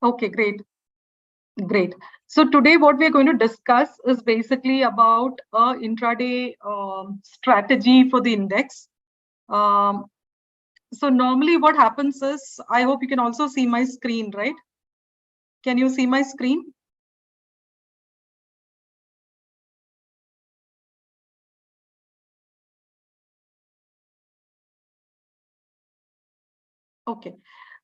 Okay, great. Great. So today what we're going to discuss is basically about a intraday strategy for the index. So normally what happens is, I hope you can also see my screen, right? Can you see my screen? Okay.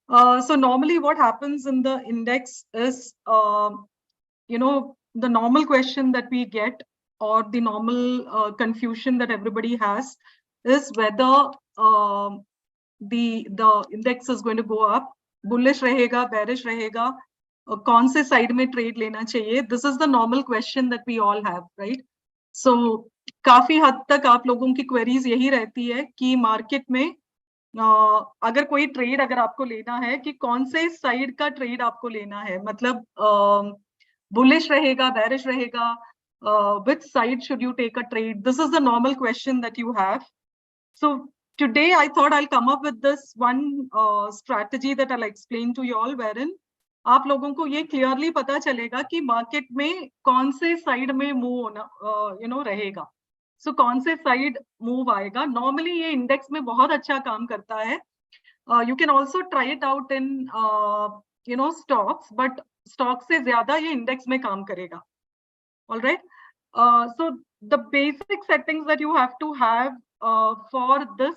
So normally what happens in the index is, the normal question that we get, or the normal confusion that everybody has, is whether the index is going to go up, bullish रहेगा, bearish रहेगा, कौन से side में trade लेना चाहिए. This is the normal question that we all have, right? So काफी हद तक आप लोगों की queries यही रहती है कि market में अगर कोई ट्रेड अगर आपको लेना है कि कौन से साइड का ट्रेड आपको लेना है, मतलब बुलिश रहेगा, बेरिश रहेगा, which side should you take a trade? This is the normal question that you have. So today I thought I'll come up with this one strategy that I'll explain to you all, wherein आप लोगों को ये clearly पता चलेगा कि market में कौन से साइड में मूव होना रहेगा. सो कौन से साइड मूव आएगा. नॉर्मली ये इंडेक्स में बहुत अच्छा काम करता है. You can also try it out in stocks, but stock से ज्यादा ये इंडेक्स में काम करेगा. All right. So the basic settings that you have to have for this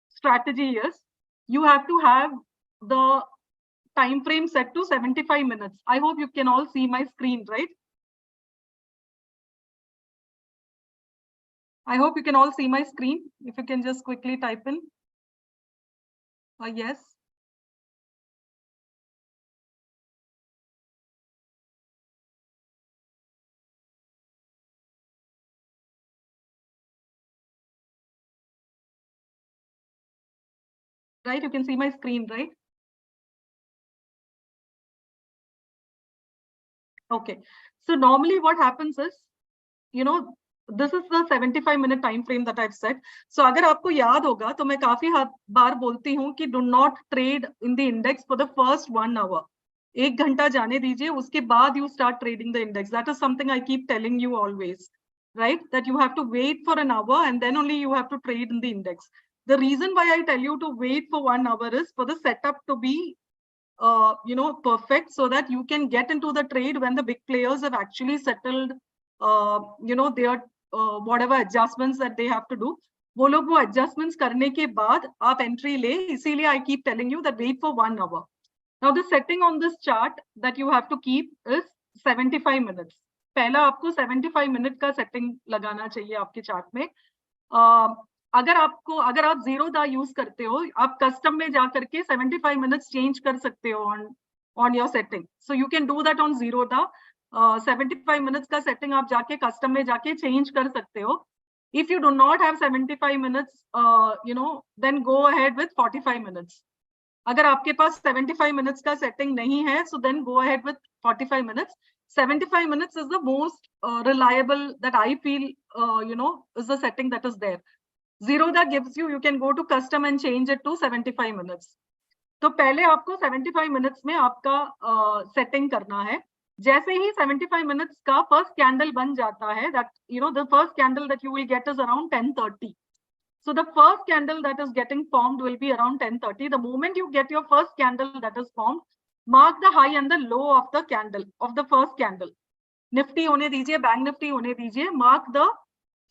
strategy is, you have to have the time frame set to 75 minutes. I hope you can all see my screen, right? I hope you can all see my screen. If you can just quickly type in. Yes. Right, you can see my screen, right? Okay. So normally what happens is, this is the 75-minute time frame that I've set. So अगर आपको याद होगा तो मैं काफी बार बोलती हूँ कि do not trade in the index for the first 1 hour. 1 घंटा जाने दीजिए, उसके बाद you start trading the index. That is something I keep telling you always, right? That you have to wait for an hour and then only you have to trade in the index. The reason why I tell you to wait for 1 hour is for the setup to be perfect, so that you can get into the trade when the big players have actually settled their whatever adjustments that they have to do. वो लोग वो adjustments करने के बाद आप entry ले, इसीलिए I keep telling you that wait for 1 hour. Now the setting on this chart that you have to keep is 75 minutes. पहला आपको 75 मिनट का सेटिंग लगाना चाहिए आपके चार्ट में. अगर आप जीरो दा यूज करते हो, आप कस्टम में जा करके 75 मिनट्स चेंज कर सकते हो on your setting. So you can do that on zero दा. 75 मिनट्स का सेटिंग आप जाके कस्टम में जाके चेंज कर सकते हो. If you do not have 75 minutes, then go ahead with 45 minutes. अगर आपके पास 75 मिनट्स का सेटिंग नहीं है, so then go ahead with 45 minutes. 75 minutes is the most reliable that I feel, is the setting that is there. Zero that gives you can go to custom and change it to 75 minutes. तो पहले आपको 75 minutes में आपका setting करना है. जैसे ही 75 minutes का first candle बन जाता है, that the first candle that you will get is around 10:30. So the first candle that is getting formed will be around 10:30. The moment you get your first candle that is formed, mark the high and the low of the candle, of the first candle. Nifty होने दीजिए, Bank Nifty होने दीजिए. Mark the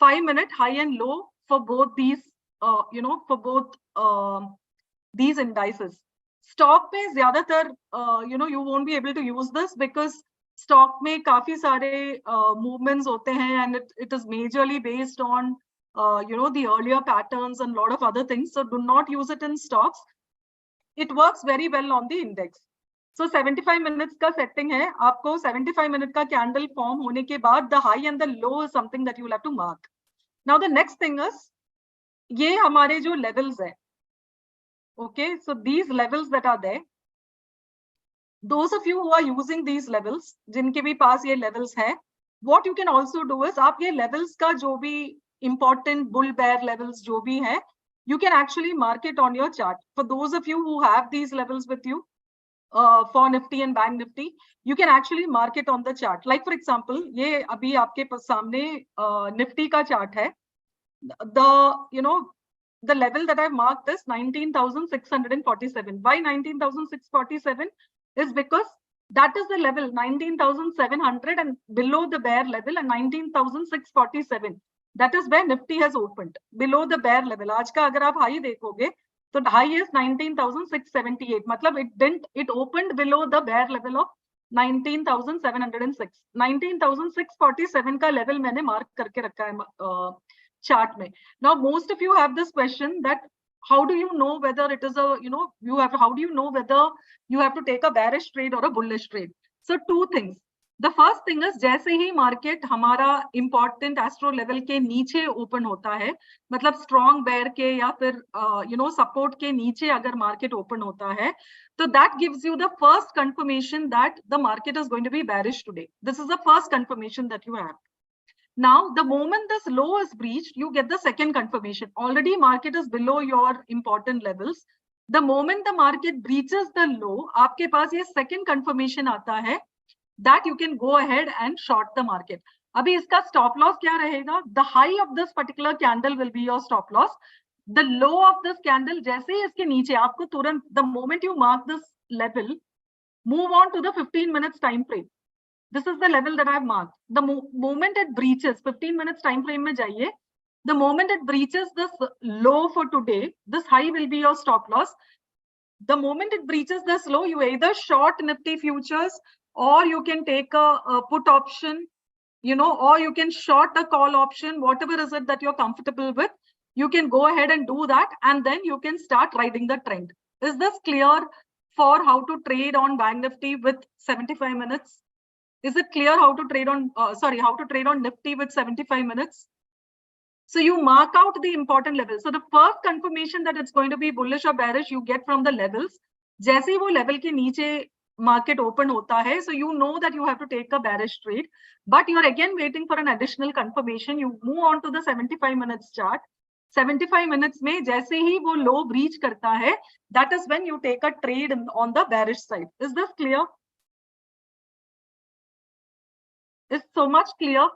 5-minute high and low for both these, these indices. Stock में ज़्यादातर, you won't be able to use this because stock में काफी सारे movements होते हैं, and it is majorly based on the earlier patterns and a lot of other things. So do not use it in stocks. It works very well on the index. So 75 minutes का setting है. आपको 75 minute का candle form होने के बाद the high and the low is something that you will have to mark. Now the next thing is, ये हमारे जो levels है. Okay, so these levels that are there, those of you who are using these levels, जिनके भी पास ये levels है, what you can also do is, आप ये levels का जो भी important bull bear levels जो भी है, you can actually mark it on your chart. For those of you who have these levels with you, for Nifty and Bank Nifty, you can actually mark it on the chart. Like for example, ये अभी आपके सामने Nifty का chart है. The level that I've marked is 19,647. Why 19,647? Is because that is the level 19,700 and below the bear level, and 19,647. That is where Nifty has opened below the bear level. आज का अगर आप high देखोगे तो high is 19,678. मतलब it opened below the bear level of 19,706. 19,647 का level मैंने mark करके रखा है chart में. Now most of you have this question that how do you know whether it is a, how do you know whether you have to take a bearish trade or a bullish trade? So two things. The first thing is जैसे ही market हमारा important astro level के नीचे open होता है, मतलब strong bear के या फिर support के नीचे अगर market open होता है, तो that gives you the first confirmation that the market is going to be bearish today. This is the first confirmation that you have. Now, the moment this low is breached, you get the second confirmation. Already market is below your important levels. The moment the market breaches the low, आपके पास ये second confirmation आता है that you can go ahead and short the market. अभी इसका stop loss क्या रहेगा? The high of this particular candle will be your stop loss. The low of this candle जैसे ही इसके नीचे आपको तुरंत, the moment you mark this level, move on to the 15 minutes time frame. This is the level that I have marked. The moment it breaches 15 minutes time frame में जाइए, the moment it breaches this low for today, this high will be your stop loss. The moment it breaches this low, you either short Nifty futures, or you can take a put option, or you can short a call option, whatever is it that you're comfortable with. You can go ahead and do that, and then you can start riding the trend. Is this clear for how to trade on Bank Nifty with 75 minutes? Is it clear how to trade on, how to trade on Nifty with 75 minutes? So you mark out the important levels. So the first confirmation that it's going to be bullish or bearish, you get from the levels. जैसे ही वो level के नीचे market open होता है, so you know that you have to take a bearish trade, but you're again waiting for an additional confirmation. You move on to the 75 minutes chart. 75 minutes में जैसे ही वो low breach करता है, that is when you take a trade on the bearish side. Is this clear? Is so much clear?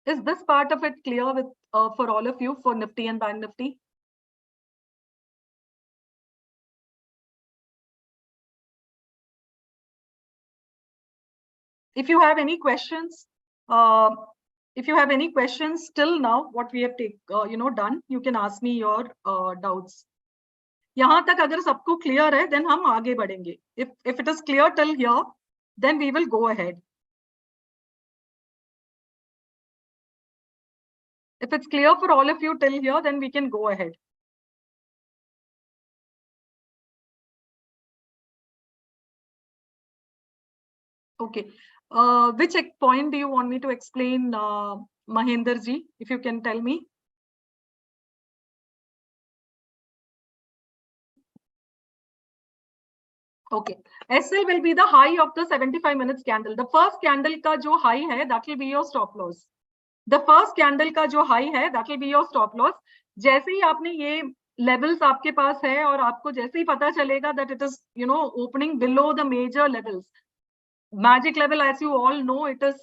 Is this part of it clear with for all of you for Nifty and Bank Nifty? If you have any questions, till now, what we have done, you can ask me your doubts. यहाँ तक अगर सबको clear है, then हम आगे बढ़ेंगे. If it is clear till here, then we will go ahead. If it's clear for all of you till here, then we can go ahead. Okay. Which point do you want me to explain, Mahendra ji, if you can tell me? Okay. SL will be the high of the 75 minutes candle. The first candle का जो high है, that will be your stop loss. The first candle का जो high है, that will be your stop loss. जैसे ही आपने ये levels आपके पास है और आपको जैसे ही पता चलेगा that it is, opening below the major levels. Magic level, as you all know, it is,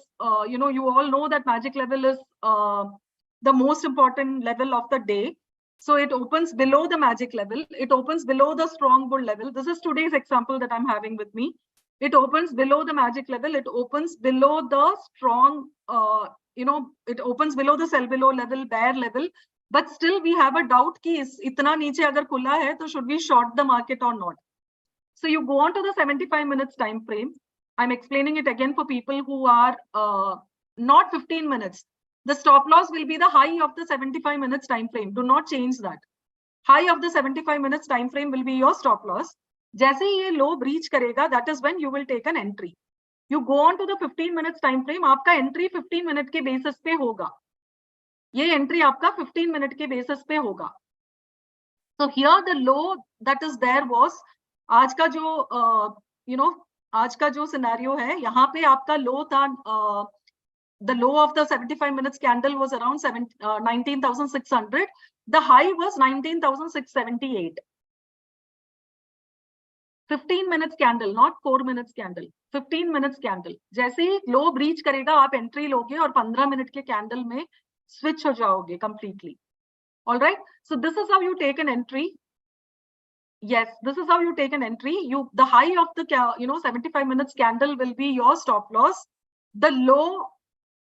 you all know that magic level is the most important level of the day. So it opens below the magic level. It opens below the strong bull level. This is today's example that I'm having with me. It opens below the magic level. It opens below the strong, it opens below the sell below level, bear level. But still we have a doubt कि इतना नीचे अगर खुला है तो should we short the market or not? So you go on to the 75 minutes time frame. I'm explaining it again for people who are not 15 minutes. The stop loss will be the high of the 75 minutes time frame. Do not change that. High of the 75 minutes time frame will be your stop loss. जैसे ही ये low breach करेगा, that is when you will take an entry. You go on to the 15 minutes time frame. आपका entry 15 minute के basis पे होगा. ये entry आपका 15 minute के basis पे होगा. So here the low that is there was आज का जो आज का जो सिनेरियो है, यहाँ पे आपका लो था, the low of the 75 minutes candle was around 19,600. The high was 19,678. 15 minutes candle, not 4 minutes candle. 15 minutes candle. जैसे ही लो ब्रीच करेगा आप एंट्री लोगे और 15 मिनट के कैंडल में स्विच हो जाओगे completely. All right. So this is how you take an entry. Yes, this is how you take an entry. The high of the 75 minutes candle will be your stop loss. The low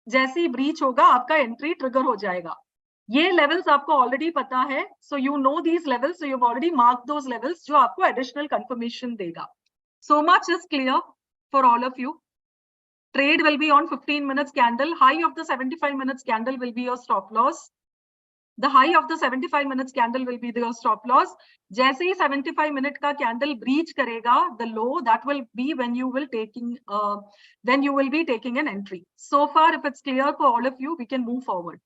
जैसे ही breach होगा आपका entry trigger हो जाएगा. ये levels आपको already पता है, so you know these levels, so you have already mark those levels जो आपको एडिशनल कंफर्मेशन देगा. So much is clear for all of you. Trade will be on 15 minutes candle. High of the 75 minutes candle will be your stop loss. The high of the 75 minutes candle will be your stop loss. जैसे ही 75 minute का candle breach करेगा the low, that will be when you will be taking an entry. So far, if it's clear for all of you, we can move forward.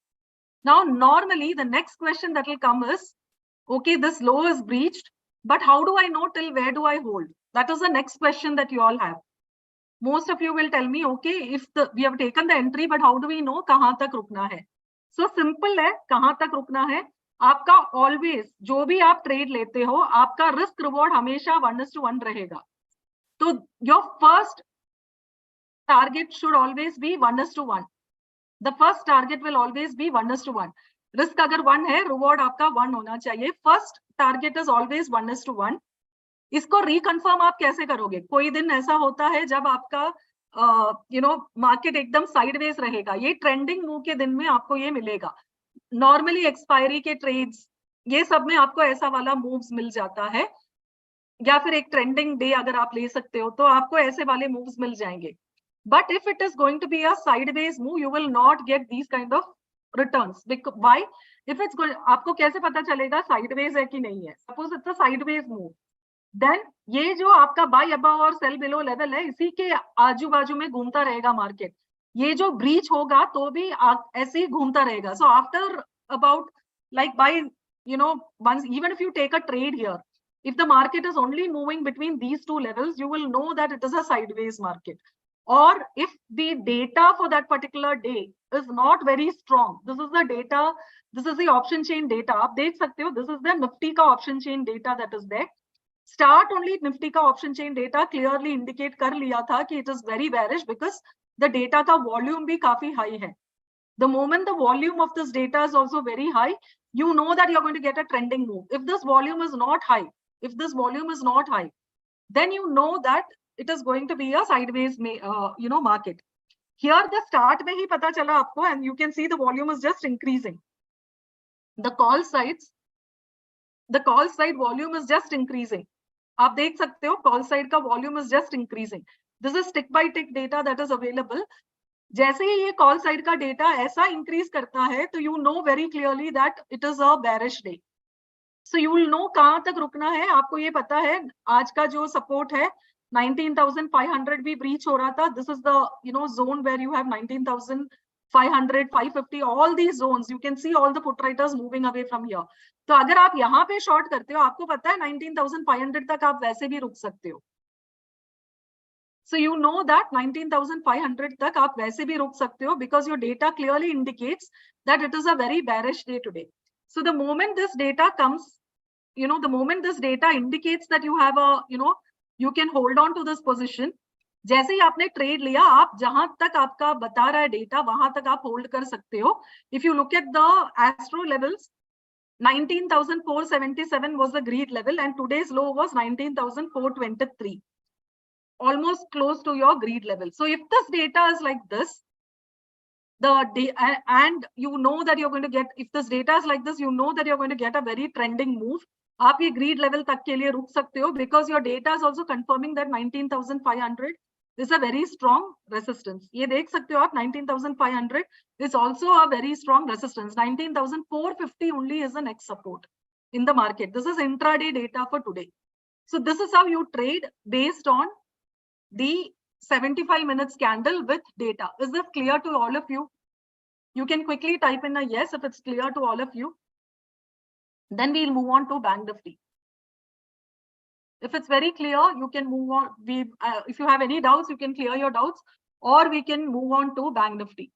Now, normally the next question that will come is, okay, this low is breached, but how do I know till where do I hold? That is the next question that you all have. Most of you will tell me, okay, if we have taken the entry, but how do we know कहाँ तक रुकना है? So simple है, कहाँ तक रुकना है? आपका always जो भी आप ट्रेड लेते हो, आपका रिस्क रिवॉर्ड हमेशा 1:1 रहेगा. तो your first target should always be 1:1. The first target will always be 1:1. Risk अगर 1 है, रिवॉर्ड आपका 1 होना चाहिए. First target is always 1:1. इसको रिकन्फर्म आप कैसे करोगे? कोई दिन ऐसा होता है जब आपका मार्केट एकदम साइडवेज रहेगा, ये ट्रेंडिंग मूव के दिन में आपको ये मिलेगा. नॉर्मली एक्सपायरी के ट्रेड्स ये सब में आपको ऐसा वाला मूव्स मिल जाता है, या फिर एक ट्रेंडिंग डे अगर आप ले सकते हो तो आपको ऐसे वाले मूव्स मिल जाएंगे. But if it is going to be a sideways move, you will not get these kind of returns. Why? If it's आपको कैसे पता चलेगा साइडवेज है कि नहीं है? Suppose it's a sideways move, then ये जो आपका बाय अबव और सेल बिलो लेवल है, इसी के आजू बाजू में घूमता रहेगा मार्केट. ये जो ब्रीच होगा तो भी ऐसे ही घूमता रहेगा. So after about like by once, even if you take a trade here, if the market is only moving between these two levels, you will know that it is a sideways market. Or if the data for that particular day is not very strong, this is the data, this is the option chain data. आप देख सकते हो, this is the Nifty का option chain data that is there. Start only Nifty का option chain data clearly indicate कर लिया था कि it is very bearish because the data का volume भी काफी high है. The moment the volume of this data is also very high, you know that you're going to get a trending move. If this volume is not high, then you know that it is going to be a sideways market. Here the start में ही पता चला आपको, and you can see the volume is just increasing. The call side volume is just increasing. आप देख सकते हो call side का volume is just increasing. This is tick by tick data that is available. जैसे ही ये call side का data ऐसा इंक्रीज करता है तो you know very clearly that it is a bearish day. So you will know कहाँ तक रुकना है. आपको ये पता है आज का जो सपोर्ट है 19,500 भी ब्रीच हो रहा था. This is the zone where you have 19,500, 550, all these zones. You can see all the put writers moving away from here. तो अगर आप यहाँ पे शॉर्ट करते हो, आपको पता है 19,500 तक आप वैसे भी रुक सकते हो. So you know that 19,500 तक आप वैसे भी रुक सकते हो because your data clearly indicates that it is a very bearish day today. So the moment this data comes, the moment this data indicates that you have a, you can hold on to this position. जैसे ही आपने trade लिया, आप जहां तक आपका बता रहा है डेटा वहां तक आप होल्ड कर सकते हो. If you look at the Astro levels, 19,477 was the greed level and today's low was 19,423. Almost close to your greed level. So if this data is like this, and you know that you're going to get, if this data is like this, you know that you're going to get a very trending move. आप ये greed level तक के लिए रुक सकते हो because your data is also confirming that 19,500 is a very strong resistance. ये देख सकते हो आप 19,500 is also a very strong resistance. 19,450 only is the next support in the market. This is intraday data for today. So this is how you trade based on the 75 minutes candle with data. Is this clear to all of you? You can quickly type in a yes if it's clear to all of you. Then we'll move on to Bank Nifty. If it's very clear, you can move on. If you have any doubts, you can clear your doubts, or we can move on to Bank Nifty.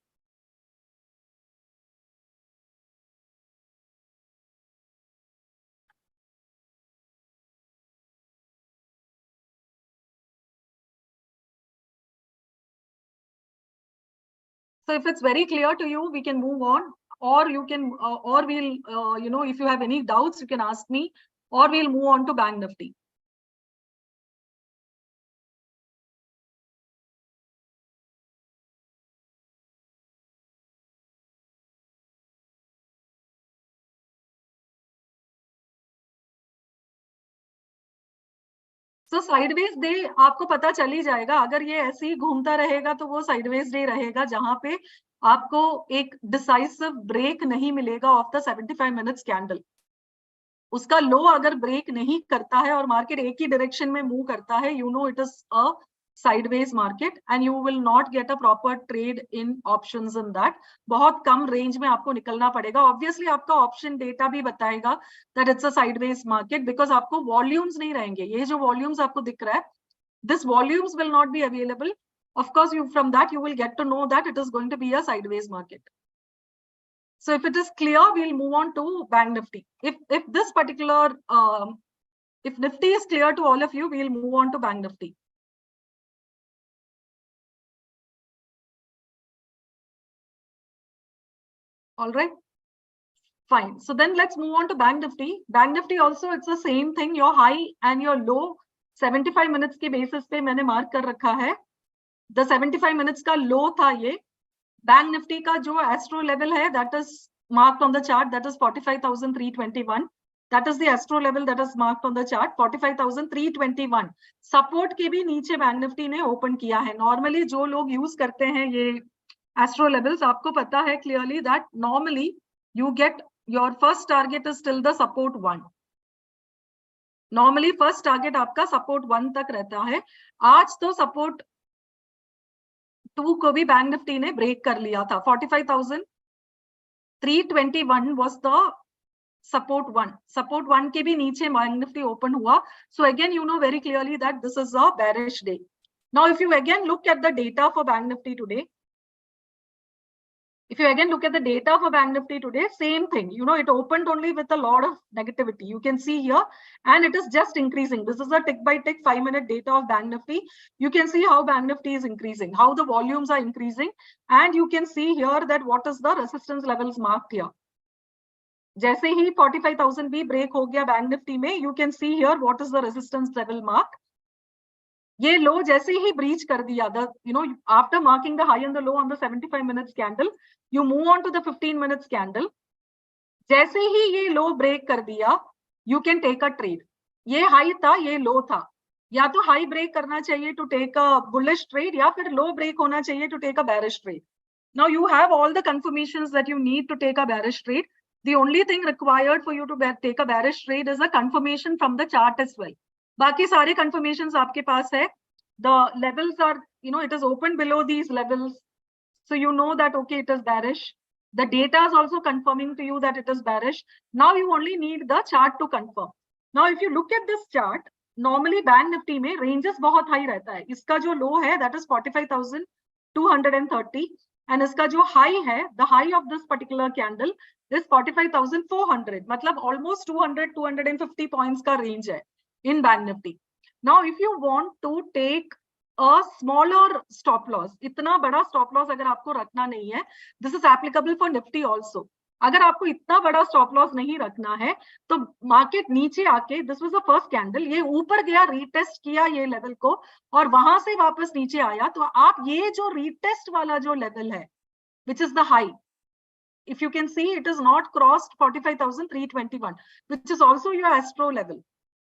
So if it's very clear to you, we can move on, or you can, or we'll, if you have any doubts, you can ask me, or we'll move on to Bank Nifty. तो sideways day आपको पता चल ही जाएगा, अगर ये ऐसे ही घूमता रहेगा तो वो साइडवेज डे रहेगा, जहां पे आपको एक डिसाइसिव ब्रेक नहीं मिलेगा ऑफ द 75 मिनट्स कैंडल। उसका लो अगर ब्रेक नहीं करता है और मार्केट एक ही डायरेक्शन में मूव करता है, you know it is a sideways market and you will not get a proper trade in options in that. बहुत कम रेंज में आपको निकलना पड़ेगा। ऑब्वियसली आपका ऑप्शन डेटा भी बताएगा that it's a sideways market, because आपको वॉल्यूम्स नहीं रहेंगे। ये जो वॉल्यूम्स आपको दिख रहा है, this volumes will not be available. Of course, from that you will get to know that it is going to be a sideways market. So if it is clear, we'll move on to Bank Nifty. If this particular if Nifty is clear to all of you, we'll move on to Bank Nifty. All right, fine. So then let's move on to Bank Nifty. Bank Nifty also, it's the same thing. Your high and your low 75 minutes के basis पे मैंने mark कर रखा है। The 75 minutes का low था ये। Bank Nifty का जो astro level है, that is marked on the chart, that is 45,321. That is the astro level that is marked on the chart, 45,321. Support के भी नीचे Bank Nifty ने open किया है। Normally जो लोग use करते हैं ये astro levels, आपको पता है clearly that normally you get your first target is still the support 1. Normally first target आपका support 1 तक रहता है। आज तो support 2 को भी Bank Nifty ने break कर लिया था। 45,321 was the support 1. Support 1 के भी नीचे Bank Nifty open हुआ। So again, you know very clearly that this is a bearish day. Now, if you again look at the data for Bank Nifty today, if you again look at the data for Bank Nifty today, same thing. You know, it opened only with a lot of negativity. You can see here, and it is just increasing. This is a tick by tick 5-minute data of Bank Nifty. You can see how Bank Nifty is increasing, how the volumes are increasing, and you can see here that what is the resistance levels marked here. जैसे ही 45,000 भी break हो गया Bank Nifty में, you can see here what is the resistance level mark. ये लो जैसे ही breach कर दिया, after marking the high and the low on the 75 minutes candle, you move on to the 15 minutes candle. जैसे ही ये लो break कर दिया, you can take a trade. ये high था, ये low था, या तो high break करना चाहिए to take a bullish trade, या फिर low break होना चाहिए to take a bearish trade. Now you have all the confirmations that you need to take a bearish trade. The only thing required for you to take a bearish trade is a confirmation from the chart as well. बाकी सारे confirmations आपके पास है. The levels are, it is open below these levels. So you know that, okay, it is bearish. The data is also confirming to you that it is bearish. Now you only need the chart to confirm. Now, if you look at this chart, normally Bank Nifty में ranges बहुत high रहता है. इसका जो low है, that is 45,230. And इसका जो high है, the high of this particular candle is 45,400. मतलब almost 200-250 points का range है in Bank Nifty. Now, if you want to take a smaller stop loss, इतना बड़ा stop loss अगर आपको रखना नहीं है, this is applicable for Nifty also. अगर आपको इतना बड़ा stop loss नहीं रखना है, तो market नीचे आके, this was the first candle, ये ऊपर गया, retest किया ये level को, और वहां से वापस नीचे आया, तो आप ये जो retest वाला जो level है, which is the high, if you can see, it is not crossed 45,321, which is also your astro level.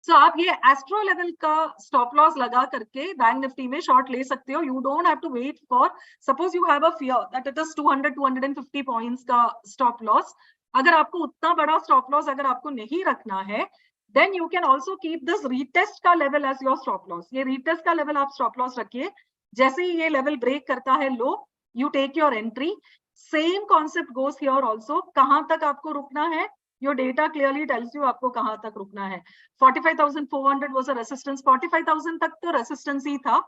So आप ये astro level का stop loss लगा करके Bank Nifty में short ले सकते हो. You don't have to wait for, suppose you have a fear that it is 200-250 points का stop loss. अगर आपको उतना बड़ा stop loss अगर आपको नहीं रखना है, then you can also keep this retest का level as your stop loss. ये retest का level आप stop loss रखिए. जैसे ही ये level break करता है low, you take your entry. Same concept goes here also. कहाँ तक आपको रुकना है? Your data clearly tells you आपको कहाँ तक रुकना है. 45,400 was a resistance. 45,000 तक तो resistance ही था,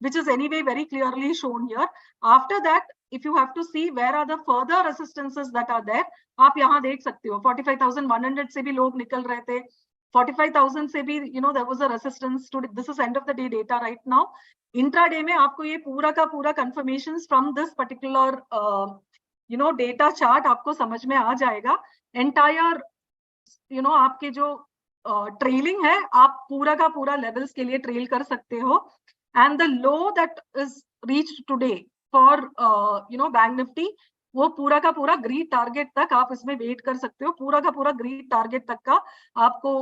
which is anyway very clearly shown here. After that, if you have to see where are the further resistances that are there, आप यहाँ देख सकते हो. 45,100 से भी लोग निकल रहे थे. 45,000 से भी, you know, there was a resistance to. This is end of the day data right now. Intraday में आपको ये पूरा का पूरा confirmations from this particular, you know, data chart आपको समझ में आ जाएगा. Entire, you know, आपके जो ट्रेलिंग है, आप पूरा का पूरा लेवल्स के लिए ट्रेल कर सकते हो. And the low that is reached today for, you know, bank Nifty, वो पूरा का पूरा ग्रीड टारगेट तक आप इसमें वेट कर सकते हो. पूरा का पूरा ग्रीड टारगेट तक का आपको,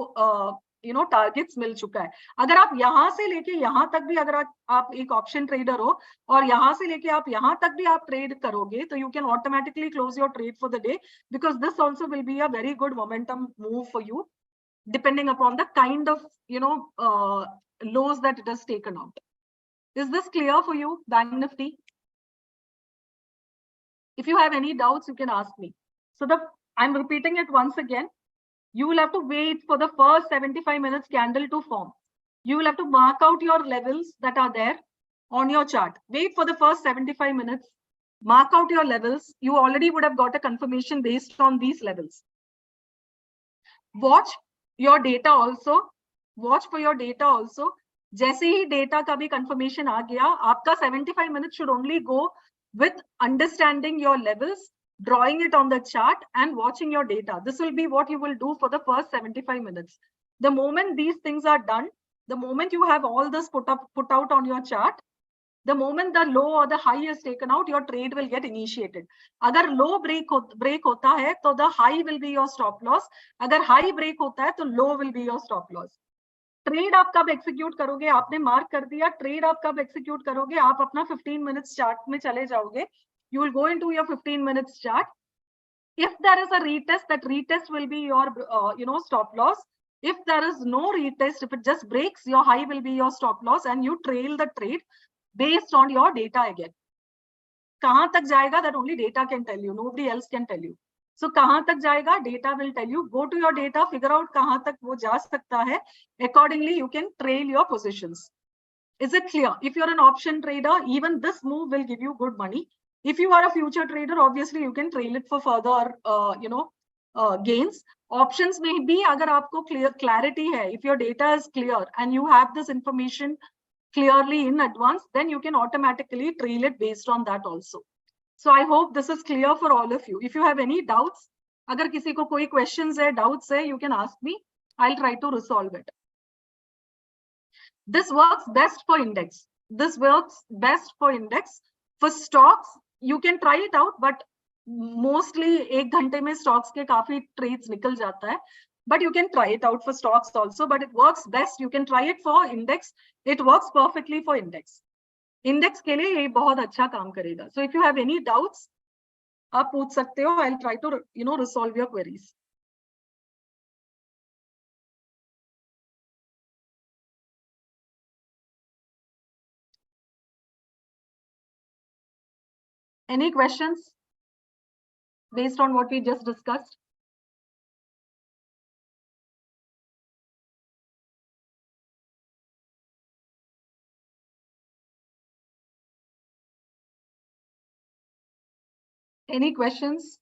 you know, टारगेट्स मिल चुका है. अगर आप यहाँ से लेके यहाँ तक भी, अगर आप एक ऑप्शन ट्रेडर हो और यहाँ से लेके आप यहाँ तक भी आप ट्रेड करोगे, तो you can automatically close your trade for the day, because this also will be a very good momentum move for you, depending upon the kind of, you know, lows that it has taken out. Is this clear for you, Bank Nifty? If you have any doubts, you can ask me. So I'm repeating it once again. You will have to wait for the first 75 minutes candle to form. You will have to mark out your levels that are there on your chart. Wait for the first 75 minutes. Mark out your levels. You already would have got a confirmation based on these levels. Watch your data also. Watch for your data also. जैसे ही data का भी confirmation आ गया, आपका 75 minutes should only go with understanding your levels, drawing it on the chart and watching your data. This will be what you will do for the first 75 minutes. The moment these things are done, the moment you have all this put out on your chart, the moment the low or the high is taken out, your trade will get initiated. अगर low break होता है, तो the high will be your stop loss. अगर high break होता है, तो low will be your stop loss. Trade आप कब एक्सिक्यूट करोगे, आपने मार्क कर दिया. ट्रेड आप कब एक्सिक्यूट करोगे, आप अपना 15 मिनट्स चार्ट में चले जाओगे. You will go into your 15 minutes chart. If there is a retest, that retest will be your, you know, stop loss. If there is no retest, if it just breaks, your high will be your stop loss, and you trail the trade based on your data again. कहां तक जाएगा, that only data can tell you, nobody else can tell you. So कहां तक जाएगा, data will tell you. Go to your data, figure out कहां तक वो जा सकता है. Accordingly, you can trail your positions. Is it clear? If you're an option trader, even this move will give you good money. If you are a future trader, obviously you can trail it for further, you know, gains. Options में भी अगर आपको clarity है, if your data is clear and you have this information clearly in advance, then you can automatically trail it based on that also. So I hope this is clear for all of you. If you have any doubts, agar kisi ko koi questions hai, doubts hai, you can ask me. I'll try to resolve it. This works best for index. This works best for index. For stocks, you can try it out, but mostly एक घंटे में stocks के काफी trades निकल जाता है. But you can try it out for stocks also, but it works best. You can try it for index. It works perfectly for index. Index के लिए ये बहुत अच्छा काम करेगा. So if you have any doubts, आप पूछ सकते हो. I'll try to, you know, resolve your queries. Any questions based on what we just discussed? Any questions?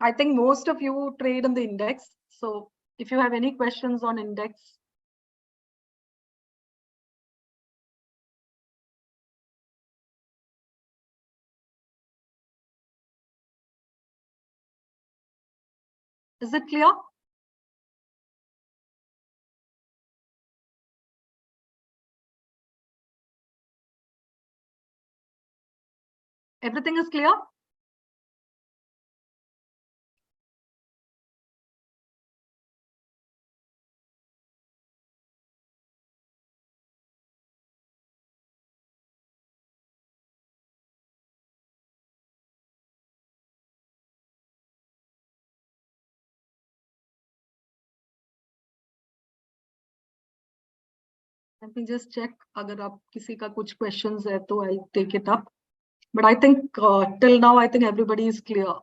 I think most of you trade in the index. So if you have any questions on index. Is it clear? Everything is clear? Let me just check. अगर आप किसी का कुछ questions है तो I'll take it up. But I think till now I think everybody is clear.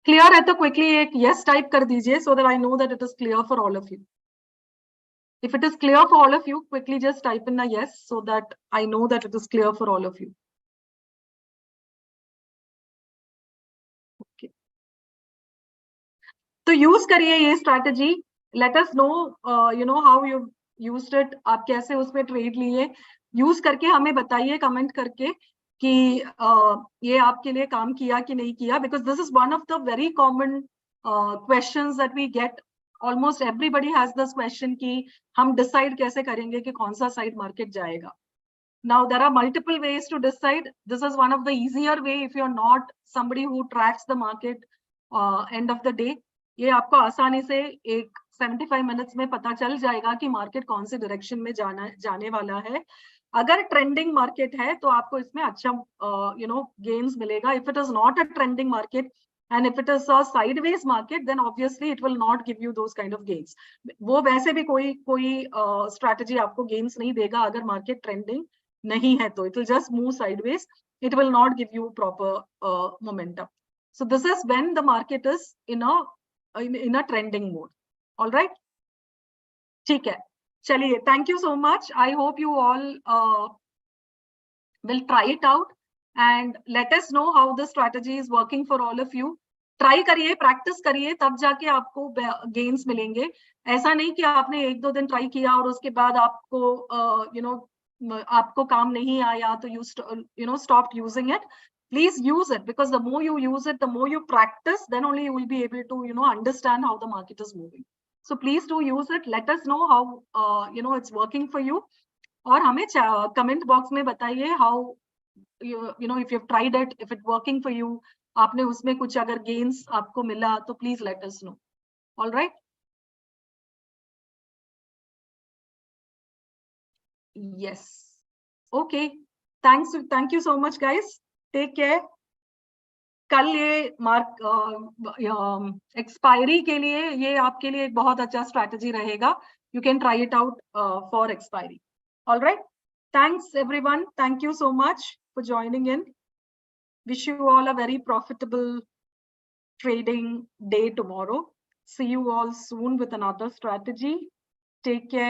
Clear है तो quickly एक yes type कर दीजिए so that I know that it is clear for all of you. If it is clear for all of you, quickly just type in a yes so that I know that it is clear for all of you. Okay. तो use करिए ये strategy. Late us no you know how you used it. आप कैसे उसमें trade लिए, use करके हमें बताइए कमेंट करके कि ये आपके लिए काम किया कि नहीं किया. Because this is one of the very common questions that we get. Almost everybody has this question कि हम डिसाइड कैसे करेंगे कि कौन सा साइड मार्केट जाएगा. Now there are multiple ways to decide. This is one of the easier way if you're not somebody who tracks the market end of the day. ये आपको आसानी से एक 75 मिनट्स में पता चल जाएगा कि मार्केट कौन से डायरेक्शन में जाने वाला है. अगर ट्रेंडिंग मार्केट है तो आपको इसमें अच्छा गेन्स मिलेगा. If it is not a trending market and if it is a sideways market then obviously it will not give you those kind of gains. वो वैसे भी कोई strategy आपको gains नहीं देगा अगर market trending नहीं है तो. It will just move sideways. It will not give you proper momentum. So this is when the market is in a trending mode. All right. ठीक है, चलिए. Thank you so much. I hope you all will try it out and let us know how the strategy is working for all of you. Try करिए, practice करिए, तब जाके आपको gains मिलेंगे. ऐसा नहीं कि आपने 1-2 दिन ट्राई किया और उसके बाद आपको आपको काम नहीं आया तो you stopped using it. Please use it because the more you use it, the more you practice, then only you will be able to understand how the market is moving. So please do use it. Let us know how it's working for you. और हमें comment box में बताइए how if you've tried it, if it working for you, आपने उसमें कुछ अगर gains आपको मिला तो please let us know. All right. Yes, okay. Thank you so much guys. Take care. कल ये एक्सपायरी के लिए ये आपके लिए एक बहुत अच्छा स्ट्रैटेजी रहेगा. You can try it out for expiry. All right. Thanks everyone. Thank you so much for joining in. Wish you all a very profitable trading day tomorrow. See you all soon with another strategy. Take care.